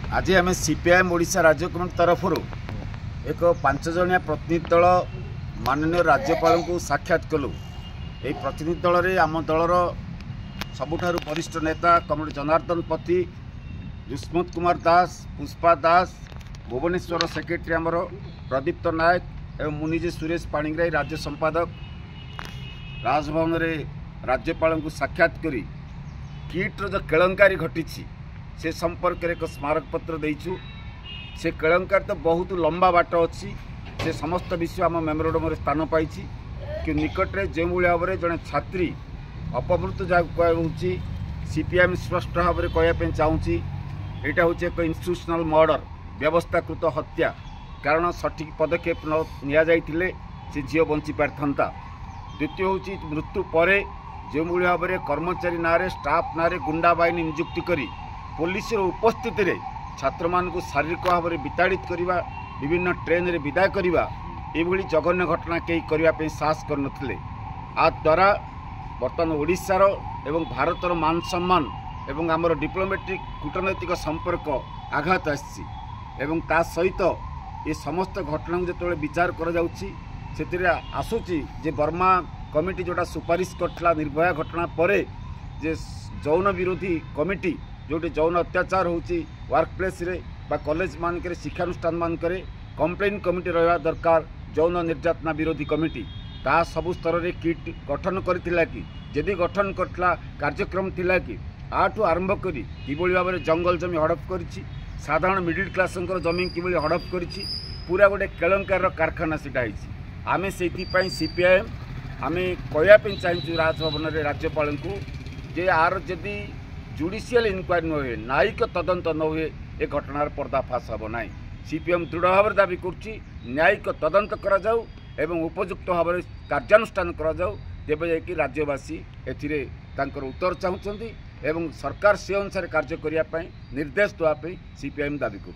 आज आम सीपीआईएम ओडिशा राज्य कमिटी तरफ एक 5 जणिया प्रतिनिधि दल माननीय राज्यपाल को साक्षात कलु। यह प्रतिनिधि दल में आम दलर सबुठारु वरिष्ठ नेता कमरेड जनार्दन पति, दुष्मत कुमार दास, पुष्पा दास, भुवनेश्वर सेक्रेटरी आमर प्रदीप्त नायक एवं मुनिजे सुरेश पाणिग्राही राज्य संपादक राजभवन में राज्यपाल को साक्षात करी किट्र जो केलंकारी घटी से संपर्क में एक स्मारक पत्र देचु। से केलंकारी तो बहुत लंबा बाट अच्छी से समस्त विषय आम मेमोरेंडम स्थान पाई कि निकट में जो भाव में जड़े छात्री अपमृत्यु जहाँ कहुच्छी सीपीआईएम स्पष्ट भाव में कहवाई चाहूँगी यहाँ हूँ एक इन्स्टिट्यूशनल मर्डर व्यवस्थाकृत हत्या। कारण सठिक पदक्षेप नि से झील बंची पारता। द्वितीय हूँ मृत्यु पर जो भाव में कर्मचारी ना स्टाफ ना गुंडा बाहिनी नियुक्ति करी पुलिस उपस्थित रे छात्र मान को शारीरिक भाव में विताड़ित करवा, विभिन्न ट्रेन रे विदाय करवा, ये जघन्य घटना कई करने साहस करनथिले। आ द्वारा बर्तमान ओडिशार एवं भारतर मान सम्मान एवं आमर डिप्लोमेटिक कूटनैतिक संपर्क आघात आसी एवं ता सहित ये समस्त घटना जो विचार कर आसूची जे बर्मा कमिटी जोटा सुपारिश करथिला निर्भया घटना पर जे जौन विरोधी कमिटी जोटी जौन अत्याचार होची वर्क प्लेस रे बा कॉलेज मानक शिक्षानुष्ठान मानक कंप्लेन कमिटी रहा दरकार। जौन निर्यातना विरोधी कमिटी ता सबु स्तर रे किट गठन करथिला कि जदि गठन करथिला कार्यक्रम थिला कि आठू आरंभ करी किभଳି भाव में जंगल जमी हड़प करिछि, साधारण मिडिल क्लास जमी किभଳି हड़प करिछि, पूरा गोटे केलंकार कारखाना सीटा होइछि। आमे सेथिपाई सीपीआईएम आमे कहवाई चाहूँ राजभवन में राज्यपाल को जे आर जदि जुडिशियल इनक्वारी न हुए, न्यायिक तदंत न हुए, ए घटनार पर्दाफाश हम ना। सीपीएम दृढ़ भाव दाबी कर न्यायिक तदंत करा जाऊ एवं उपयुक्त भाव में कार्यानुष्ठान करा जाऊ, तेबे जाकि राज्यवासी एथिरे तांकर उत्तर चाहूँगी एवं सरकार से अनुसार कार्य करने निर्देश देवाई सीपीआईएम दाबी कर।